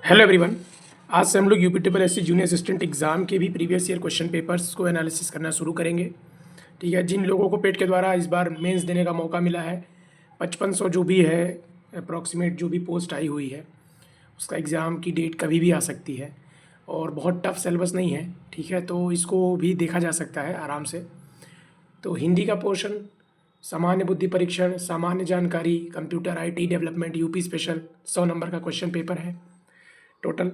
Hello everyone. आज से हम लोग UP triple SC junior assistant exam के भी प्रीवियस ईयर क्वेश्चन पेपर्स को एनालिसिस करना शुरू करेंगे। ठीक है, जिन लोगों को पेट के द्वारा इस बार मेंस देने का मौका मिला है, 5500 जो भी है अप्रॉक्सीमेट जो भी पोस्ट आई हुई है, उसका एग्ज़ाम की डेट कभी भी आ सकती है और बहुत टफ सिलेबस नहीं है। ठीक है, तो इसको भी देखा जा सकता है आराम से। तो हिंदी का पोर्शन, सामान्य बुद्धि परीक्षण, सामान्य जानकारी, computer IT development, UP special 100 number का क्वेश्चन पेपर है टोटल।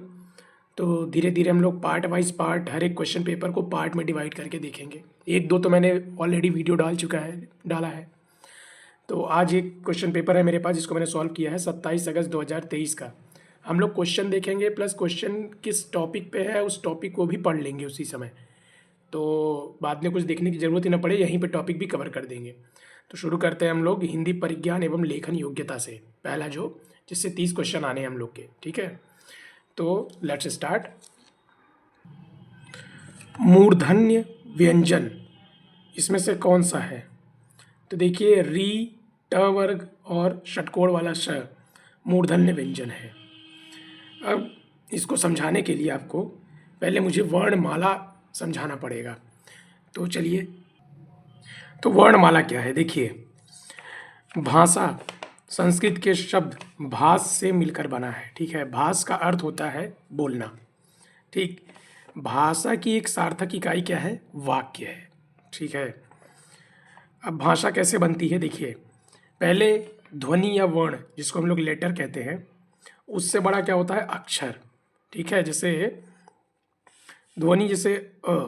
तो धीरे धीरे हम लोग पार्ट वाइज पार्ट हर एक क्वेश्चन पेपर को पार्ट में डिवाइड करके देखेंगे। एक दो तो मैंने ऑलरेडी वीडियो डाला है। तो आज एक क्वेश्चन पेपर है मेरे पास जिसको मैंने सॉल्व किया है 27 अगस्त 2023 का। हम लोग क्वेश्चन देखेंगे प्लस क्वेश्चन किस टॉपिक पे है उस टॉपिक को भी पढ़ लेंगे उसी समय, तो बाद में कुछ देखने की ज़रूरत ही ना पड़े, यहीं पे टॉपिक भी कवर कर देंगे। तो शुरू करते हैं हम लोग हिंदी परिज्ञान एवं लेखन योग्यता से, पहला जिससे 30 क्वेश्चन आने हैं हम लोग के। ठीक है, तो लेट्स स्टार्ट। मूर्धन्य व्यंजन इसमें से कौन सा है? तो देखिए री, ट वर्ग और षटकोण वाला श मूर्धन्य व्यंजन है। अब इसको समझाने के लिए आपको पहले मुझे वर्णमाला समझाना पड़ेगा। तो चलिए, तो वर्णमाला क्या है? देखिए, भाषा संस्कृत के शब्द भाष से मिलकर बना है। ठीक है, भाष का अर्थ होता है बोलना। ठीक, भाषा की एक सार्थक इकाई क्या है? वाक्य है। ठीक है, अब भाषा कैसे बनती है? देखिए, पहले ध्वनि या वर्ण जिसको हम लोग लेटर कहते हैं, उससे बड़ा क्या होता है? अक्षर। ठीक है, जैसे ध्वनि जैसे अ,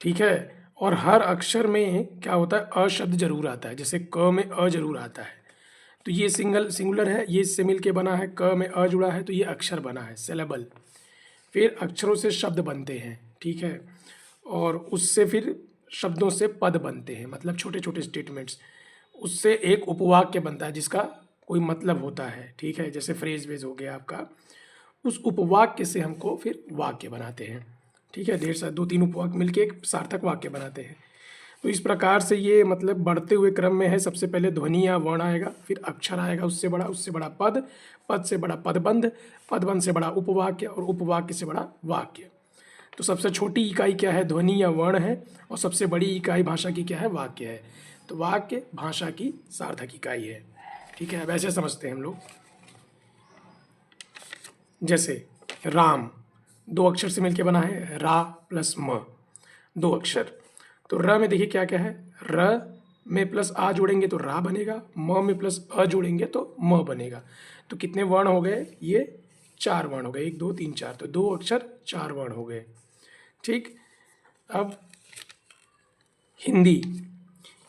ठीक है, और हर अक्षर में क्या होता है? अ शब्द जरूर आता है, जैसे क में अ जरूर आता है। तो ये सिंगुलर है, ये इससे मिल के बना है, क में अ जुड़ा है तो ये अक्षर बना है, सिलेबल। फिर अक्षरों से शब्द बनते हैं। ठीक है, और उससे फिर शब्दों से पद बनते हैं, मतलब छोटे छोटे स्टेटमेंट्स। उससे एक उपवाक्य बनता है जिसका कोई मतलब होता है। ठीक है, जैसे फ्रेज वेज हो गया आपका, उस उपवाक्य से हमको फिर वाक्य बनाते हैं। ठीक है, ढेर सारे 2-3 उपवाक्य मिलके एक सार्थक वाक्य बनाते हैं। तो इस प्रकार से ये मतलब बढ़ते हुए क्रम में है। सबसे पहले ध्वनि या वर्ण आएगा, फिर अक्षर आएगा, उससे बड़ा पद, पद से बड़ा पदबंध, पदबंध से बड़ा उपवाक्य और उपवाक्य से बड़ा वाक्य। तो सबसे छोटी इकाई क्या है? ध्वनि या वर्ण है, और सबसे बड़ी इकाई भाषा की क्या है? वाक्य है। तो वाक्य भाषा की सार्थक इकाई है। ठीक है, वैसे समझते हैं हम लोग। जैसे राम 2 अक्षर से मिलके बना है, रा प्लस म, 2 अक्षर। तो र में देखिए क्या क्या है? र में प्लस आ जोड़ेंगे तो रा बनेगा, म में प्लस अ जोड़ेंगे तो म बनेगा। तो कितने वर्ण हो गए? ये 4 वर्ण हो गए, 1 2 3 4। तो 2 अक्षर 4 वर्ण हो गए। ठीक, अब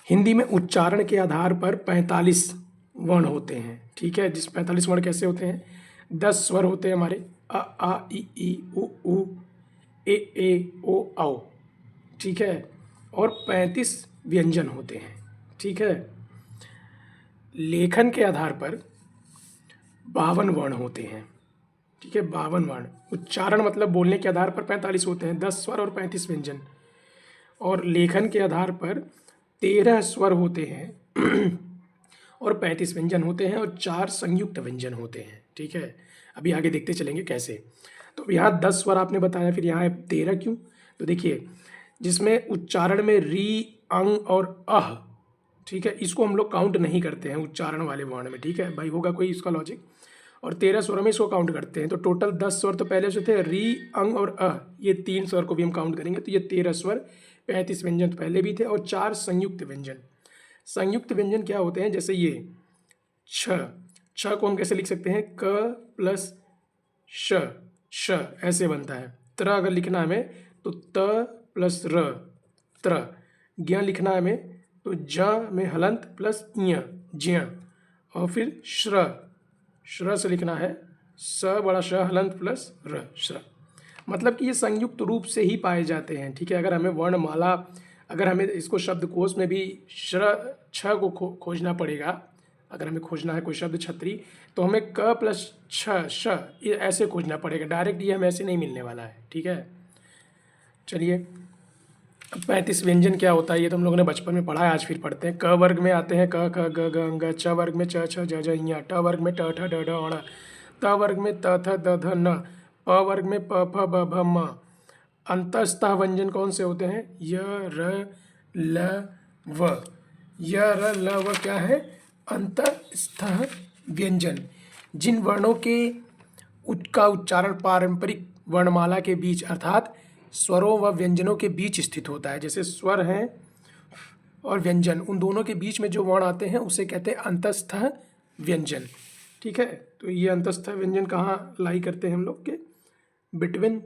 हिंदी में उच्चारण के आधार पर 45 वर्ण होते हैं। ठीक है, जिस 45 वर्ण कैसे होते हैं? 10 स्वर होते हैं हमारे, अ आ ई उ ए ओ औ। ठीक है, और 35 व्यंजन होते हैं। ठीक है, लेखन के आधार पर 52 वर्ण होते हैं। ठीक है, 52 वर्ण। उच्चारण मतलब बोलने के आधार पर 45 होते हैं, 10 स्वर और 35 व्यंजन। और लेखन के आधार पर 13 स्वर होते हैं और 35 व्यंजन होते हैं और 4 संयुक्त व्यंजन होते हैं। ठीक है, अभी आगे देखते चलेंगे कैसे। तो यहाँ 10 स्वर आपने बताया, फिर यहाँ 13 क्यों? तो देखिए, जिसमें उच्चारण में री, अंग और अह, ठीक है, इसको हम लोग काउंट नहीं करते हैं उच्चारण वाले वर्ण में। ठीक है भाई, होगा कोई इसका लॉजिक। और 13 स्वर में इसको काउंट करते हैं, तो टोटल 10 स्वर तो पहले से थे, री, अंग और अ, ये 3 स्वर को भी हम काउंट करेंगे तो ये 13 स्वर, 35 व्यंजन तो पहले भी थे और 4 संयुक्त व्यंजन। संयुक्त व्यंजन क्या होते हैं? जैसे ये छ, छ को हम कैसे लिख सकते हैं? क प्लस श, श ऐसे बनता है। त्र अगर लिखना है हमें तो त प्लस र, त्र। ज्ञ लिखना है हमें तो ज में हलंत प्लस ज्ञ, ज्ञ। और फिर श्र, श्र से लिखना है स बड़ा श हलंत प्लस र, श्र। मतलब कि ये संयुक्त रूप से ही पाए जाते हैं। ठीक है, अगर हमें वर्णमाला, अगर हमें इसको शब्दकोश में भी श्र छ को खोजना पड़ेगा, अगर हमें खोजना है कोई शब्द छतरी, तो हमें क प्लस छ, श, ये ऐसे खोजना पड़ेगा। डायरेक्ट ये हमें ऐसे नहीं मिलने वाला है। ठीक है, चलिए, 35 व्यंजन क्या होता है ये तो हम लोगों ने बचपन में पढ़ा है, आज फिर पढ़ते हैं। क वर्ग में आते हैं क ख ग घ ङ, च वर्ग में च छ ज झ ञ, ट वर्ग में ट ठ ड ढ ण, त वर्ग में त थ द ध न, प वर्ग में प फ ब भ म। अंतःस्थः व्यंजन कौन से होते हैं? य र ल व। य र ल व क्या है? अंतःस्थः व्यंजन। जिन वर्णों के का उच्चारण पारंपरिक वर्णमाला के बीच अर्थात स्वरों व व्यंजनों के बीच स्थित होता है, जैसे स्वर हैं और व्यंजन, उन दोनों के बीच में जो वर्ण आते हैं उसे कहते हैं अंतःस्थः व्यंजन। ठीक है, तो ये अंतःस्थः व्यंजन कहाँ लाई करते हैं हम लोग के? बिटवीन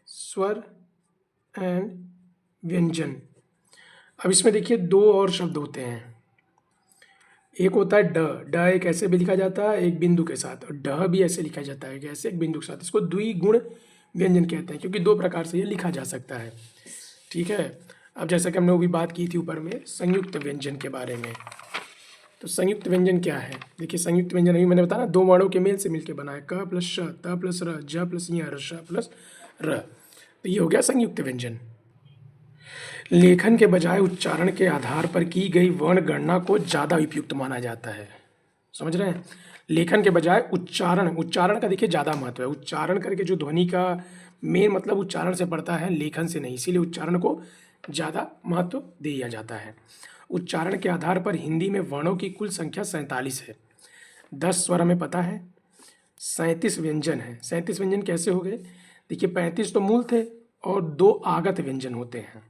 स्वर एंड व्यंजन। अब इसमें देखिए दो और शब्द होते हैं। एक होता है ड। ड एक ऐसे भी लिखा जाता है एक बिंदु के साथ, और ढ भी ऐसे लिखा जाता है ऐसे एक बिंदु के साथ। इसको द्विगुण व्यंजन कहते हैं क्योंकि दो प्रकार से ये लिखा जा सकता है। ठीक है, अब जैसा कि हमने वो भी बात की थी ऊपर में संयुक्त व्यंजन के बारे में। तो संयुक्त व्यंजन क्या है? देखिए संयुक्त व्यंजन अभी मैंने बताया ना, दो वर्णों के मेल से मिलकर बना है, क प्लस श, त प्लस र, ज प्लस य, र श प्लस र। तो ये हो गया संयुक्त व्यंजन। लेखन के बजाय उच्चारण के आधार पर की गई वर्ण गणना को ज़्यादा उपयुक्त माना जाता है। समझ रहे हैं? लेखन के बजाय उच्चारण का देखिए ज़्यादा महत्व है। उच्चारण करके जो ध्वनि का मेन मतलब उच्चारण से पड़ता है, लेखन से नहीं, इसीलिए उच्चारण को ज़्यादा महत्व दिया जाता है। उच्चारण के आधार पर हिंदी में वर्णों की कुल संख्या 47 है। 10 स्वर हमें पता है, 37 व्यंजन है। 37 व्यंजन कैसे हो गए? देखिए 35 तो मूल थे और 2 आगत व्यंजन होते हैं।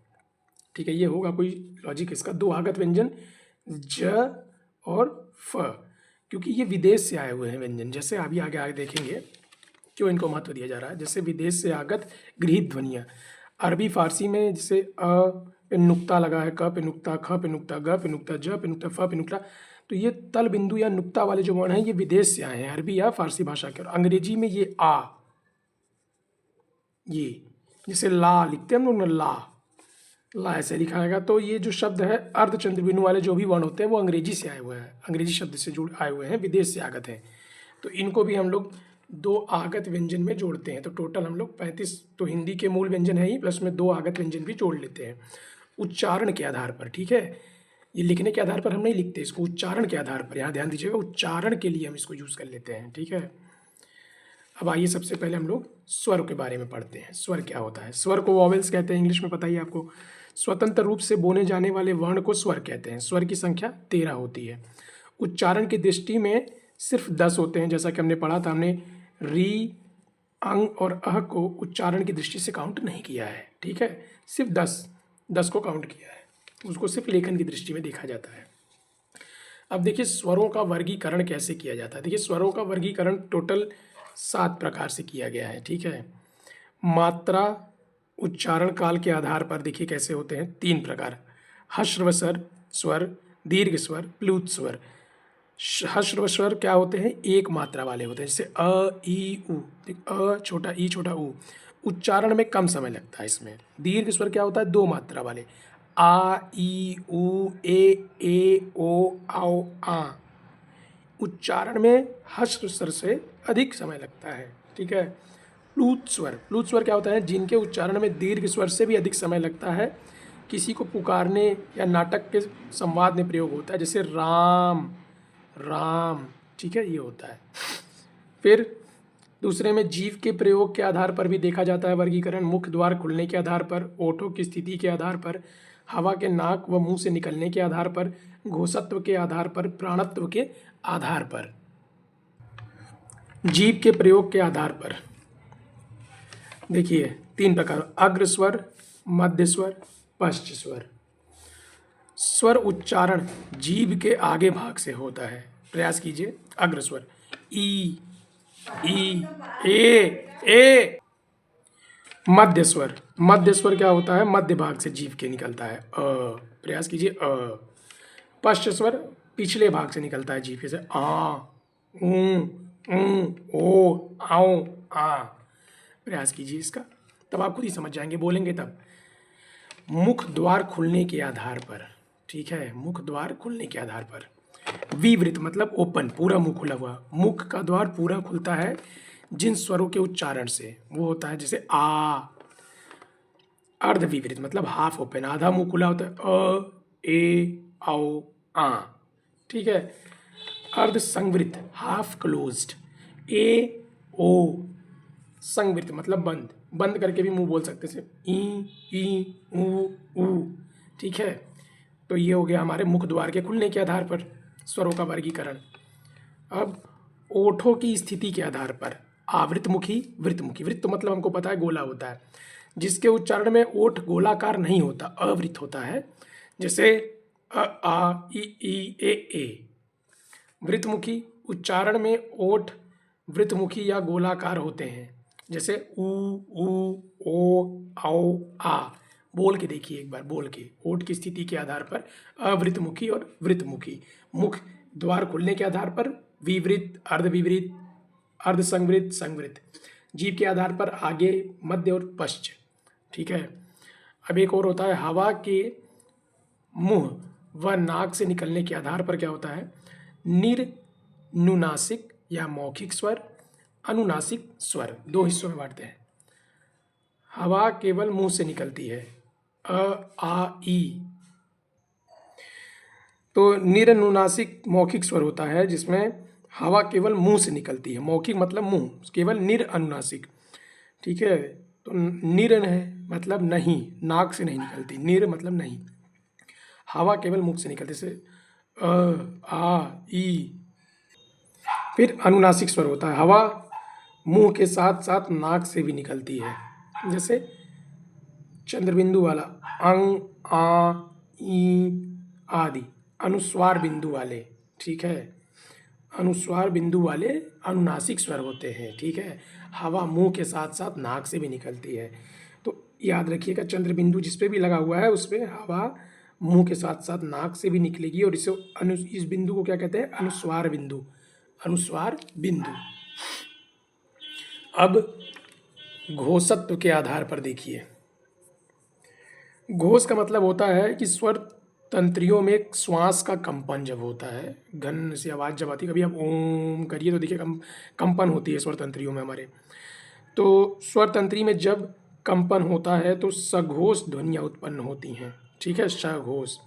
ठीक है, ये होगा कोई लॉजिक इसका। 2 आगत व्यंजन ज और फ, क्योंकि ये विदेश से आए हुए हैं व्यंजन। जैसे अभी आगे देखेंगे क्यों इनको महत्व दिया जा रहा है। जैसे विदेश से आगत गृहीत ध्वनियाँ, अरबी फारसी में जैसे अ पे नुक्ता लगा है, क पे नुक्ता, ख पे नुक्ता, ग पे नुक्ता, ज पे नुक्ता, फ पे नुक्ता, तो ये तल बिंदु या नुक्ता वाले जो वर्ण हैं ये विदेश से आए हैं, अरबी या फारसी भाषा के। और अंग्रेजी में ये आ, ये जैसे ला लिखते हैं हम लोग ना, ला ऐसे लिखा आएगा। तो ये जो शब्द है अर्धचंद्र बिंदु वाले जो भी वर्ण होते हैं वो अंग्रेजी से आए हुए हैं, अंग्रेजी शब्द से जुड़ आए हुए हैं, विदेश से आगत हैं। तो इनको भी हम लोग 2 आगत व्यंजन में जोड़ते हैं। तो टोटल हम लोग 35 तो हिंदी के मूल व्यंजन है ही, प्लस में 2 आगत व्यंजन भी जोड़ लेते हैं उच्चारण के आधार पर। ठीक है, ये लिखने के आधार पर हम नहीं लिखते इसको, उच्चारण के आधार पर। यहाँ ध्यान दीजिएगा, उच्चारण के लिए हम इसको यूज़ कर लेते हैं। ठीक है, अब आइए सबसे पहले हम लोग स्वर के बारे में पढ़ते हैं। स्वर क्या होता है? स्वर को वॉवेल्स कहते हैं, इंग्लिश में पता ही है आपको। स्वतंत्र रूप से बोले जाने वाले वर्ण को स्वर कहते हैं। स्वर की संख्या 13 होती है। उच्चारण की दृष्टि में सिर्फ 10 होते हैं, जैसा कि हमने पढ़ा था। हमने री, अंग और अह को उच्चारण की दृष्टि से काउंट नहीं किया है। ठीक है, सिर्फ 10 को काउंट किया है, उसको सिर्फ लेखन की दृष्टि में देखा जाता है। अब देखिए स्वरों का वर्गीकरण कैसे किया जाता है। देखिए स्वरों का वर्गीकरण टोटल 7 प्रकार से किया गया है। ठीक है, मात्रा उच्चारण काल के आधार पर देखिए कैसे होते हैं 3 प्रकार। ह्रस्व स्वर, दीर्घ स्वर, प्लुत स्वर। ह्रस्व स्वर क्या होते हैं? एक मात्रा वाले होते हैं, जैसे अ, ई, उ। अ छोटा ई छोटा उ, उच्चारण में कम समय लगता है इसमें। दीर्घ स्वर क्या होता है? 2 मात्रा वाले, आ, ई, उ, ए, ओ, औ, आ। उच्चारण में ह्रस्व स्वर से अधिक समय लगता है। ठीक है, प्लुत स्वर क्या होता है? जिनके उच्चारण में दीर्घ स्वर से भी अधिक समय लगता है। किसी को पुकारने या नाटक के संवाद में प्रयोग होता है, जैसे राम, राम। ठीक है, ये होता है। फिर दूसरे में जीव के प्रयोग के आधार पर भी देखा जाता है वर्गीकरण। मुख द्वार खुलने के आधार पर, ओठों की स्थिति के आधार पर, हवा के नाक व मुंह से निकलने के आधार पर, घोषत्व के आधार पर, प्राणत्व के आधार पर। जीव के प्रयोग के आधार पर देखिए 3 प्रकार, अग्र स्वर, मध्य स्वर, पश्च स्वर। स्वर उच्चारण जीभ के आगे भाग से होता है। प्रयास कीजिए। अग्र स्वर ई, ए। मध्य स्वर क्या होता है? मध्य भाग से जीभ के निकलता है, अ। प्रयास कीजिए, अ। पश्च स्वर पिछले भाग से निकलता है जीभ से, आ, ऊ, ओ, औ, आ। प्रयास कीजिए इसका, तब आप खुद ही समझ जाएंगे, बोलेंगे तब। मुख द्वार खुलने के आधार पर, ठीक है, मुख द्वार खुलने के आधार पर। विवृत मतलब ओपन, पूरा मुंह खुला हुआ। मुख का द्वार पूरा खुलता है जिन स्वरों के उच्चारण से, वो होता है जैसे आ। अर्धविवृत मतलब हाफ ओपन, आधा मुंह खुला होता है, अ, ए, औ, आ। ठीक है। अर्ध संवृत हाफ क्लोज्ड, ए ओ संवृत्त मतलब बंद, बंद करके भी मुंह बोल सकते हैं, ई ऊ। ठीक है, तो ये हो गया हमारे मुख द्वार के खुलने के आधार पर स्वरों का वर्गीकरण। अब ओठों की स्थिति के आधार पर आवृतमुखी, वृत्तमुखी। वृत्त तो मतलब हमको पता है गोला होता है, जिसके उच्चारण में ओठ गोलाकार नहीं होता, अवृत होता है, जैसे अ आ ई ए। वृत्तमुखी उच्चारण में ओठ वृत्तमुखी या गोलाकार होते हैं, जैसे ऊ ओ आ। बोल के देखिए एक बार, बोल के ओठ की स्थिति के आधार पर अवृत्तमुखी और वृत्तमुखी। मुख द्वार खुलने के आधार पर विवृत, अर्धविवृत, अर्धसंवृत, संवृत। जीभ के आधार पर आगे, मध्य और पश्च। ठीक है, अब एक और होता है हवा के मुंह व नाक से निकलने के आधार पर क्या होता है, निर्नुनासिक या मौखिक स्वर, अनुनासिक स्वर। दो हिस्सों में बांटते हैं। हवा केवल मुंह से निकलती है, अ आ ई। तो निर्नुनासिक मौखिक स्वर होता है जिसमें हवा केवल मुंह से निकलती है, मौखिक मतलब मुंह, केवल निर अनुनासिक। ठीक है, तो निर है मतलब नहीं, नाक से नहीं निकलती, निर मतलब नहीं, हवा केवल मुख से निकलती, जैसे अ आ ई। फिर अनुनासिक स्वर होता है, हवा मुंह के साथ साथ नाक से भी निकलती है, जैसे चंद्रबिंदु वाला अंग, आ ई आदि। अनुस्वार बिंदु वाले, ठीक है, अनुस्वार बिंदु वाले अनुनासिक स्वर होते हैं। ठीक है, हवा मुंह के साथ साथ नाक से भी निकलती है। तो याद रखिएगा, चंद्र बिंदु जिस पे भी लगा हुआ है उस पे हवा मुंह के साथ साथ नाक से भी निकलेगी, और इस बिंदु को क्या कहते हैं, अनुस्वार बिंदु, अनुस्वार बिंदु। अब घोषत्व के आधार पर देखिए, घोष का मतलब होता है कि स्वर तंत्रियों में श्वास का कंपन जब होता है, घन से आवाज़ जब आती है, कभी आप ओम करिए तो देखिए कंपन होती है स्वर तंत्रियों में हमारे। तो स्वर तंत्री में जब कंपन होता है तो सघोष ध्वनियाँ उत्पन्न होती हैं। ठीक है, सघोष,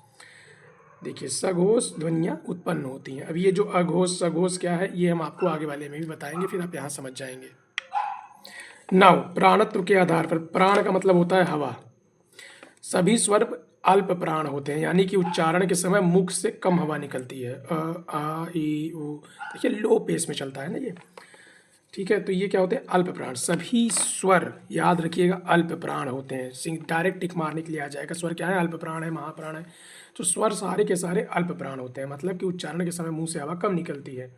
देखिए सघोष ध्वनियाँ उत्पन्न होती हैं। अब ये जो अघोष सघोष क्या है, ये हम आपको आगे वाले में भी बताएंगे, फिर आप यहाँ समझ जाएंगे। नौ, प्राणत्व के आधार पर। प्राण का मतलब होता है हवा। सभी स्वर अल्प प्राण होते हैं, यानी कि उच्चारण के समय मुख से कम हवा निकलती है, अ आ ई उ। देखिए लो पेस में चलता है ना ये। ठीक है, तो ये क्या होते हैं, अल्प प्राण। सभी स्वर याद रखिएगा अल्प प्राण होते हैं। डायरेक्ट टिक मारने के लिए आ जाएगा, स्वर क्या है, अल्प प्राण है, महाप्राण है। तो स्वर सारे के सारे अल्प प्राण होते हैं, मतलब कि उच्चारण के समय मुंह से हवा कम निकलती है।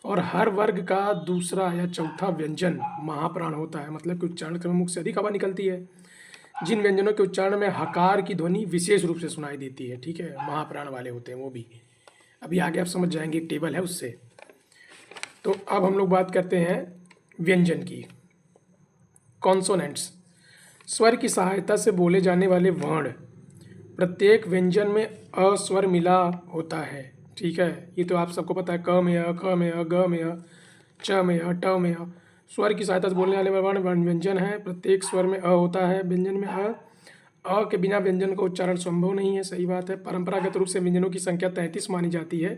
और हर वर्ग का दूसरा या चौथा व्यंजन महाप्राण होता है, मतलब कि उच्चारण के समय मुख से अधिक हवा निकलती है। जिन व्यंजनों के उच्चारण में हकार की ध्वनि विशेष रूप से सुनाई देती है, ठीक है, महाप्राण वाले होते हैं वो भी। अभी आगे आप समझ जाएंगे, एक टेबल है उससे। तो अब हम लोग बात करते हैं व्यंजन की। कॉन्सोनेंट्स, स्वर की सहायता से बोले जाने वाले वर्ण। प्रत्येक व्यंजन में अ स्वर मिला होता है। ठीक है, ये तो आप सबको पता है, क में अ, ख में अ, ग में अ, च में अ, ट में अ। स्वर की सहायता से बोलने वाले वर्ण व्यंजन है। प्रत्येक स्वर में अ होता है। व्यंजन में अ के बिना व्यंजन का उच्चारण संभव नहीं है, सही बात है। परंपरागत रूप से व्यंजनों की संख्या 33 मानी जाती है,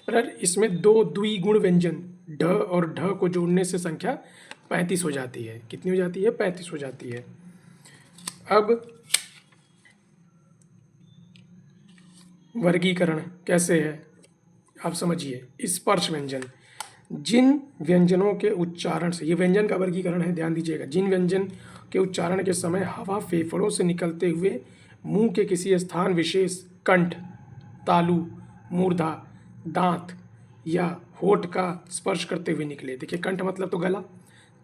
पर इसमें दो द्विगुण व्यंजन ढ और ढ को जोड़ने से संख्या 35 हो जाती है। कितनी हो जाती है, 35 हो जाती है। अब वर्गीकरण कैसे है आप समझिए। स्पर्श व्यंजन, जिन व्यंजनों के उच्चारण से, ये व्यंजन का वर्गीकरण है, ध्यान दीजिएगा। जिन व्यंजन के उच्चारण के समय हवा फेफड़ों से निकलते हुए मुंह के किसी स्थान विशेष, कंठ, तालु, मूर्धा, दांत या होठ का स्पर्श करते हुए निकले। देखिए कंठ मतलब तो गला,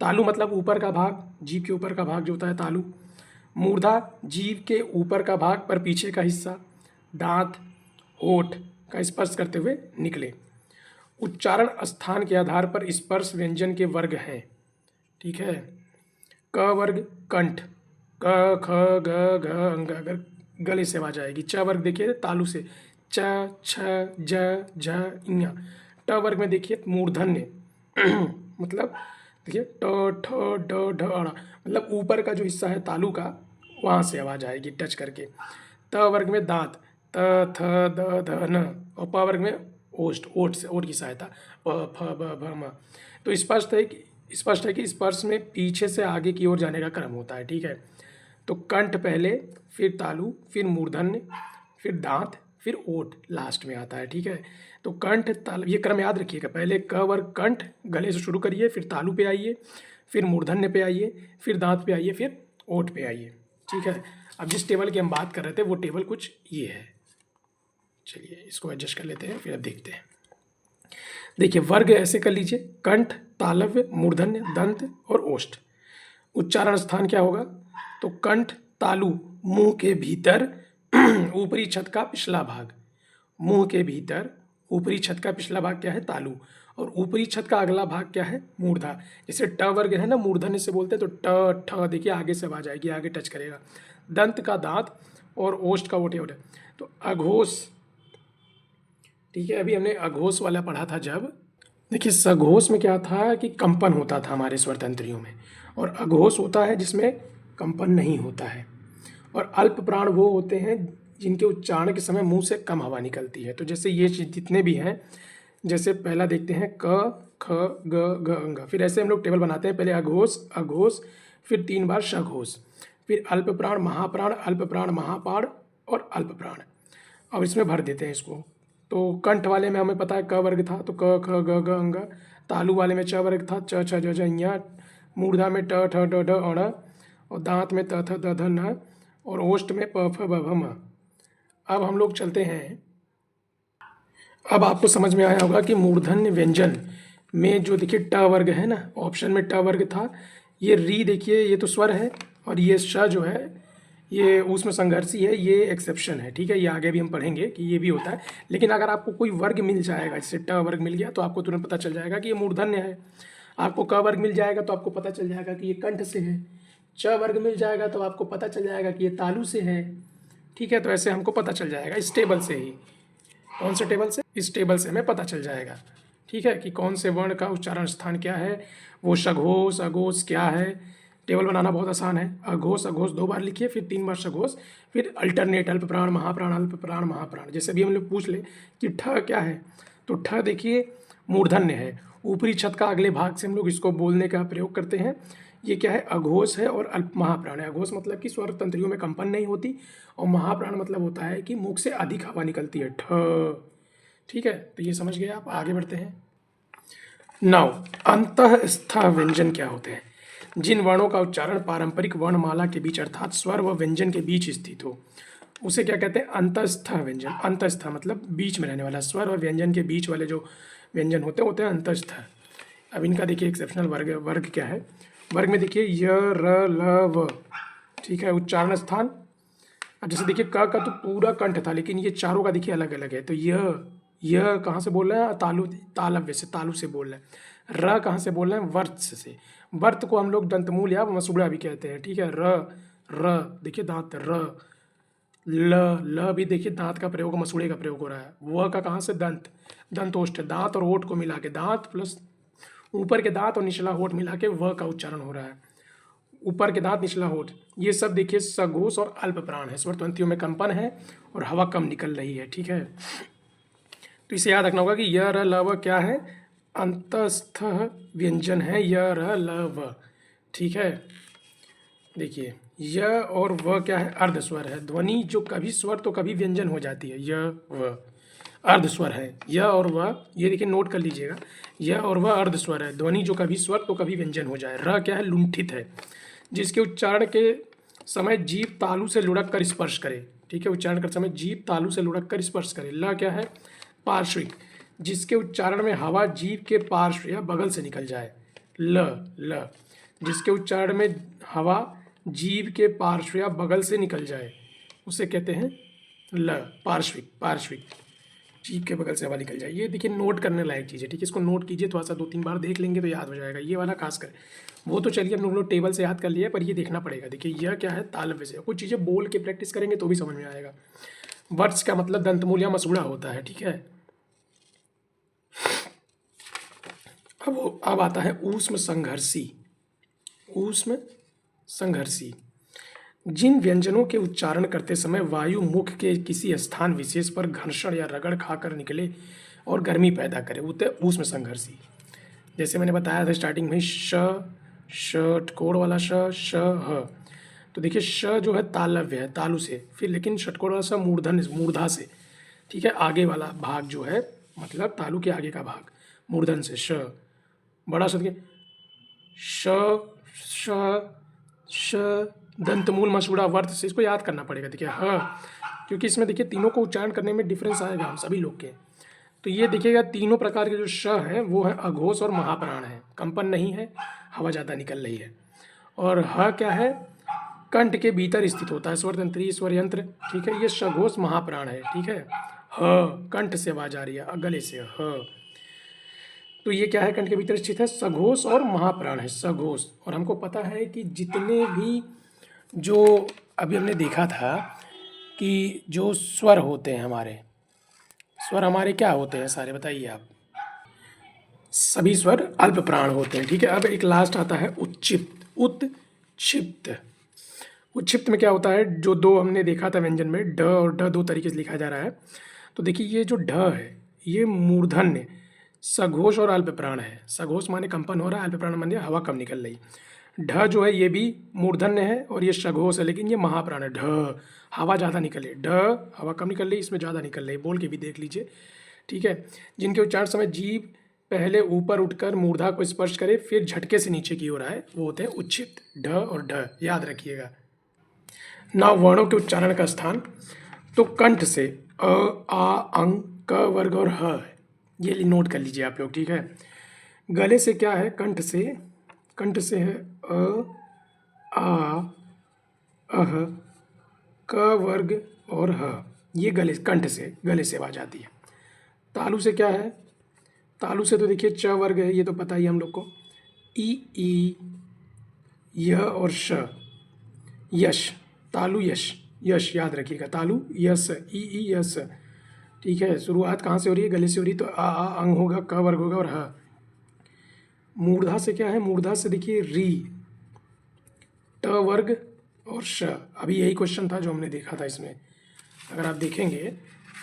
तालु मतलब ऊपर का भाग, जीभ के ऊपर का भाग जो होता है तालु, मूर्धा जीभ के ऊपर का भाग पर पीछे का हिस्सा, दांत, होठ का स्पर्श करते हुए निकले। उच्चारण स्थान के आधार पर स्पर्श व्यंजन के वर्ग हैं। ठीक है, क वर्ग कंठ, क ख ग घ अंग, अगर गले से आवाज आएगी। च वर्ग देखिए तालु से, च छ ज झ ञ। ट वर्ग में देखिए मूर्धन्य मतलब देखिए ट ठ ड ढ अ, मतलब ऊपर का जो हिस्सा है तालु का, वहाँ से आवाज आएगी टच करके। त वर्ग में दांत, त थ द ध न। और प वर्ग में ओष्ठ, ओठ से, ओठ की सहायता, प फ ब भ म। तो स्पष्ट है कि स्पर्श में पीछे से आगे की ओर जाने का क्रम होता है, ठीक है। तो कंठ पहले, फिर तालु, फिर मूर्धन्य, फिर दांत, फिर ओठ लास्ट में आता है, ठीक है। तो कंठ तालु, ये क्रम याद रखिएगा, पहले क वर्ग कंठ गले से शुरू करिए, फिर तालु पे आइए, फिर मूर्धन्य पे आइए, फिर दांत पे आइए, फिर ओठ पे आइए, ठीक है। अब जिस टेबल की हम बात कर रहे थे वो टेबल कुछ ये है। चलिए इसको एडजस्ट कर लेते हैं, फिर अब देखते हैं। देखिए वर्ग ऐसे कर लीजिए, कंठ, तालव्य, मूर्धन्य, दंत और ओष्ठ। उच्चारण स्थान क्या होगा? तो कंठ, तालु, मुंह के भीतर ऊपरी छत का पिछला भाग, मुंह के भीतर ऊपरी छत का पिछला भाग क्या है? तालु। और ऊपरी छत का अगला भाग क्या है? मूर्धा। जैसे ट वर्ग है ना, मूर्धन्य से बोलते हैं, तो ट ठ देखिए आगे से आवाज आएगी, आगे टच करेगा। दंत का दांत और ओष्ठ का ओठे ओठे। तो अघोष, ठीक है, अभी हमने अघोष वाला पढ़ा था जब। देखिए सघोष में क्या था कि कंपन होता था हमारे स्वर तंत्रियों में, और अघोष होता है जिसमें कंपन नहीं होता है। और अल्प प्राण वो होते हैं जिनके उच्चारण के समय मुंह से कम हवा निकलती है। तो जैसे ये जितने भी हैं, जैसे पहला देखते हैं क ख ग घ अंग, फिर ऐसे हम लोग टेबल बनाते हैं, पहले अघोष अघोष, फिर 3 बार सघोष, फिर अल्प प्राण महाप्राण, अल्प प्राण महापाण और अल्प प्राण। अब इसमें भर देते हैं इसको। तो कंठ वाले में हमें पता है क वर्ग था, तो क ख ग घ अंग। तालु वाले में च वर्ग था, च छ ज झ ञ। मूर्धा में ट ठ ड ढ अण। और दांत में त थ द ध न। और ओष्ठ में प फ ब भ म। अब हम लोग चलते हैं, अब आपको समझ में आया होगा कि मूर्धन्य व्यंजन में जो देखिए ट वर्ग है ना, ऑप्शन में ट वर्ग था। ये री देखिए, ये तो स्वर है, और ये श जो है ये उसमें संघर्षी है, ये एक्सेप्शन है, ठीक है। ये आगे भी हम पढ़ेंगे कि ये भी होता है। लेकिन अगर आपको कोई वर्ग मिल जाएगा, जैसे ट वर्ग मिल गया, तो आपको तुरंत पता चल जाएगा कि ये मूर्धन्य है। आपको क वर्ग मिल जाएगा तो आपको पता चल जाएगा कि ये कंठ से है। च वर्ग मिल जाएगा तो आपको पता चल जाएगा कि ये तालु से है, ठीक है। तो ऐसे हमको पता चल जाएगा इस टेबल से ही। कौन से टेबल से? इस टेबल से हमें पता चल जाएगा, ठीक है, कि कौन से वर्ण का उच्चारण स्थान क्या है, वो सघोष अघोष क्या है। टेबल बनाना बहुत आसान है। अघोष अघोष 2 बार लिखिए, फिर 3 बार सघोष, फिर अल्टरनेट अल्प प्राण महाप्राण, अल्प प्राण महाप्राण। जैसे भी हम लोग पूछ ले कि ठ क्या है, तो ठ देखिए मूर्धन्य है, ऊपरी छत का अगले भाग से हम लोग इसको बोलने का प्रयोग करते हैं। ये क्या है? अघोष है और अल्प महाप्राण है। अघोष मतलब कि स्वर तंत्रियों में कंपन नहीं होती, और महाप्राण मतलब होता है कि मुख से अधिक हवा निकलती है, ठ, ठीक है। तो ये समझ गए आप, आगे बढ़ते हैं। नाउ अंतःस्थ व्यंजन क्या होते हैं? जिन वर्णों का उच्चारण पारंपरिक वर्णमाला के बीच अर्थात स्वर व व्यंजन के बीच स्थित हो, उसे क्या कहते हैं? अंतःस्थ व्यंजन। अंतःस्थ मतलब बीच में रहने वाला, स्वर और व्यंजन के बीच वाले जो व्यंजन होते हैं अंतःस्थ। अब इनका देखिए एक्सेप्शनल वर्ग क्या है। वर्ग में देखिए य र ल व, ठीक है, उच्चारण स्थान। अब जैसे देखिए क का तो पूरा कंठ था, लेकिन ये चारों का देखिए अलग अलग है। तो यह कहाँ से बोल रहे हैं? तालु, तालव्य से, तालु से बोल रहे हैं। र कहाँ से बोल रहे हैं? वर्त से। वर्त को हम लोग दंतमूल या मसूड़ा भी कहते हैं, ठीक है। र देखिए दांत, र ल भी देखिए दांत का प्रयोग, मसूड़े का प्रयोग हो रहा है। व का कहाँ से? दंत, दंतोष्ठ, दांत और ओठ को मिला के, दांत प्लस ऊपर के दांत और निचला होठ मिला के व का उच्चारण हो रहा है। ऊपर के दांत, निचला होठ, ये सब देखिए सघोष और अल्प प्राण है। स्वर तंत्रियों में कंपन है और हवा कम निकल रही है, ठीक है। तो इसे याद रखना होगा कि य र ल व क्या है? अंतस्थ व्यंजन है, य र ल व, ठीक है। देखिए य और व क्या है? अर्ध स्वर है। ध्वनि जो कभी स्वर तो कभी व्यंजन हो जाती है, य व अर्ध स्वर है। य और व, ये देखिए नोट कर लीजिएगा, य और व अर्ध स्वर है। ध्वनि जो कभी स्वर तो कभी व्यंजन हो जाए। र क्या है? लुंठित है, जिसके उच्चारण के समय जीभ तालु से लुढ़क कर स्पर्श करे, ठीक है। उच्चारण करते समय जीभ तालु से लुढ़क कर स्पर्श करे। ल क्या है? पार्श्विक, जिसके उच्चारण में हवा जीभ के पार्श्व या बगल से निकल जाए। ल जिसके उच्चारण में हवा जीभ के पार्श्व या बगल से निकल जाए, उसे कहते हैं ल, पार्श्विक। पार्श्विक, जीभ के बगल से हवा निकल जाए। ये देखिए नोट करने लायक चीज़ है, ठीक है। इसको नोट कीजिए, थोड़ा सा 2-3 बार देख लेंगे तो याद हो जाएगा। ये वाला खास कर, वो तो चलिए हम लोग टेबल से याद कर लिया, पर ये देखना पड़ेगा। देखिए यह क्या है? तालव्य से। कुछ चीज़ें बोल के प्रैक्टिस करेंगे तो भी समझ में आएगा। वर्ष का मतलब दंतमूल या मसूड़ा होता है, ठीक है। अब आता है ऊष्म संघर्षी। ऊष्म संघर्षी, जिन व्यंजनों के उच्चारण करते समय वायु मुख के किसी स्थान विशेष पर घर्षण या रगड़ खाकर निकले, और गर्मी पैदा करे, उसमें संघर्षी। जैसे मैंने बताया था स्टार्टिंग में षटकोण वाला श ह। तो देखिए श जो है तालव्य है, तालु से, फिर लेकिन षटकोण वाला स मूर्धा से, ठीक है, आगे वाला भाग जो है, मतलब तालु के आगे का भाग, मूर्धन से श। बड़ा शब्द के श दंतमूल मसूड़ा वर्त से, इसको याद करना पड़ेगा। देखिए ह, क्योंकि इसमें देखिए तीनों को उच्चारण करने में डिफरेंस आएगा हम सभी लोग के। तो ये देखिएगा तीनों प्रकार के जो श है वो है अघोष और महाप्राण है, कंपन नहीं है, हवा ज़्यादा निकल रही है। और ह क्या है, कंठ के भीतर स्थित होता है, स्वर तंत्री, स्वर यंत्र, ठीक है, ये सघोष महाप्राण है, ठीक है। ह कंठ से आवाज आ रही है, गले से ह। तो ये क्या है, कंठ के भीतर स्थित है, सघोष और महाप्राण है, सघोष। और हमको पता है कि जितने भी जो अभी हमने देखा था कि जो स्वर होते हैं हमारे, स्वर हमारे क्या होते हैं सारे, बताइए आप। सभी स्वर अल्प प्राण होते हैं, ठीक है। अब एक लास्ट आता है उत्क्षिप्त। उत्क्षिप्त, उत्क्षिप्त में क्या होता है, जो दो हमने देखा था व्यंजन में, ड और ड दो तरीके से लिखा जा रहा है। तो देखिए ये जो ढ है ये मूर्धन्य, सघोष और अल्प प्राण है। सघोष माने कंपन हो रहा है, अल्प प्राण माने हवा कम निकल रही। ढ जो है ये भी मूर्धन्य है और ये सघोष है, लेकिन ये महाप्राण है। ढ हवा ज़्यादा निकल रही, ढ हवा कम निकल रही, इसमें ज़्यादा निकल रही, बोल के भी देख लीजिए, ठीक है। जिनके उच्चारण समय जीभ पहले ऊपर उठकर मूर्धा को स्पर्श करे, फिर झटके से नीचे की ओर आए, वो होते हैं उच्छित। ढ और ढ याद रखिएगा। ना वर्णों के उच्चारण का स्थान, तो कंठ से अ, आ, अंग, क वर्ग और ह, ये नोट कर लीजिए आप लोग, ठीक है। गले से क्या है, कंठ से है अ, आ, अह, क वर्ग और ह, ये गले से आवाज आती है। तालु से क्या है, तालु से तो देखिए च वर्ग है, ये तो पता ही हम लोग को, ई य और श, यश, तालु यश, यश याद रखिएगा, तालु यस, ई यस, ठीक है। शुरुआत कहाँ से हो रही है, गले से हो रही, तो आ अंग होगा, क वर्ग होगा और ह। मूर्धा से क्या है, मूर्धा से देखिए री, ट वर्ग और श। अभी यही क्वेश्चन था जो हमने देखा था इसमें, अगर आप देखेंगे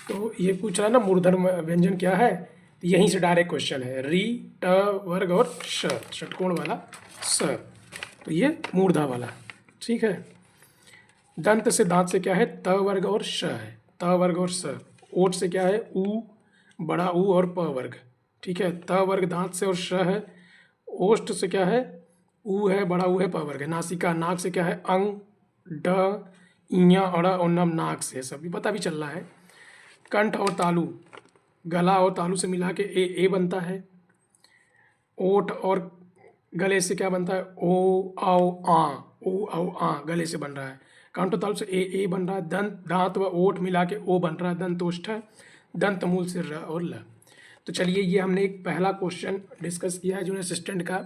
तो ये पूछ रहा है ना मूर्धन व्यंजन क्या है, तो यहीं से डायरेक्ट क्वेश्चन है, री, ट वर्ग और श, षटकोण वाला स, तो ये मूर्धा वाला, ठीक है। दंत से, दांत से क्या है, त वर्ग और श है, त वर्ग और स। ओठ से क्या है, ऊ, बड़ा ऊ और प वर्ग, ठीक है, त वर्ग दांत से और श है। ओष्ठ से क्या है, ऊ है, बड़ा ऊ है, प वर्ग है। नासिका, नाक से क्या है, अंग, ड, इया, अड़ और नम, नाक से, सभी पता भी चल रहा है। कंठ और तालु, गला और तालु से मिला के ए बनता है। ओठ और गले से क्या बनता है, ओ आओ आ, गले से बन रहा है। कंठ और तालु से ए बन रहा है। दंत, दांत व ओठ मिला के ओ बन रहा है, दंतोष्ठ है। दंत मूल से र और ल। तो चलिए ये हमने एक पहला क्वेश्चन डिस्कस किया है जूनियर असिस्टेंट का,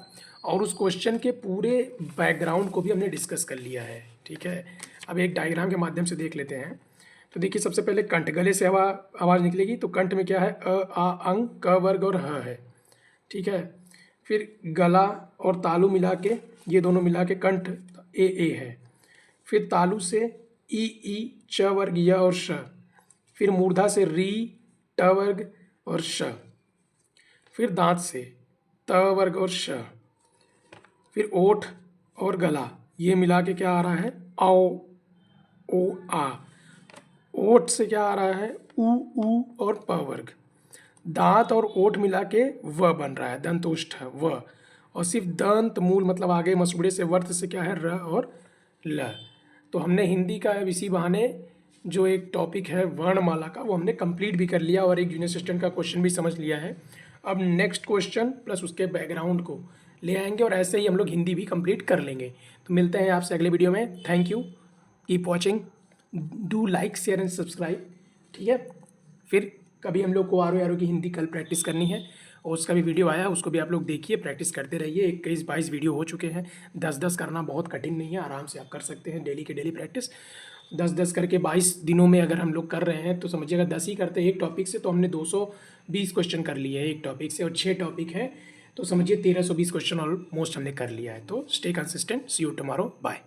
और उस क्वेश्चन के पूरे बैकग्राउंड को भी हमने डिस्कस कर लिया है, ठीक है। अब एक डायग्राम के माध्यम से देख लेते हैं। तो देखिए सबसे पहले कंठ, गले से आवाज़ निकलेगी, तो कंठ में क्या है, अ, आ, अंग, क वर्ग और ह है, ठीक है। फिर गला और तालु मिला के, ये दोनों मिला के कंठ ए है। फिर तालु से ई, च वर्ग, य और श। फिर मूर्धा से री, ट वर्ग और श। फिर दांत से त वर्ग और श। फिर ओठ और गला, ये मिला के क्या आ रहा है, आओ, ओ आ। ओठ से क्या आ रहा है, ऊ और प वर्ग। दांत और ओठ मिला के व बन रहा है, दंतोष्ठ व। और सिर्फ दंत मूल मतलब आगे मसूड़े से, वर्त से क्या है, र और ल। तो हमने हिंदी का इसी बहाने जो एक टॉपिक है वर्णमाला का, वो हमने कंप्लीट भी कर लिया और एक जूनियर असिस्टेंट का क्वेश्चन भी समझ लिया है। अब नेक्स्ट क्वेश्चन प्लस उसके बैकग्राउंड को ले आएंगे और ऐसे ही हम लोग हिंदी भी कंप्लीट कर लेंगे। तो मिलते हैं आपसे अगले वीडियो में। Thank you, keep watching, do like, share and subscribe, ठीक है। फिर कभी हम लोग को आरो की हिंदी कल प्रैक्टिस करनी है, और उसका भी वीडियो आया, उसको भी आप लोग देखिए, प्रैक्टिस करते रहिए। 21-22 वीडियो हो चुके हैं। 10-10 करना बहुत कठिन नहीं है, आराम से आप कर सकते हैं। डेली के डेली प्रैक्टिस 10-10 करके 22 दिनों में अगर हम लोग कर रहे हैं तो समझिएगा 10 ही करते हैं एक टॉपिक से, तो हमने 220 क्वेश्चन कर लिए हैं एक टॉपिक से, और 6 टॉपिक हैं तो समझिए 1320 क्वेश्चन ऑलमोस्ट हमने कर लिया है। तो stay consistent, see you tomorrow, bye.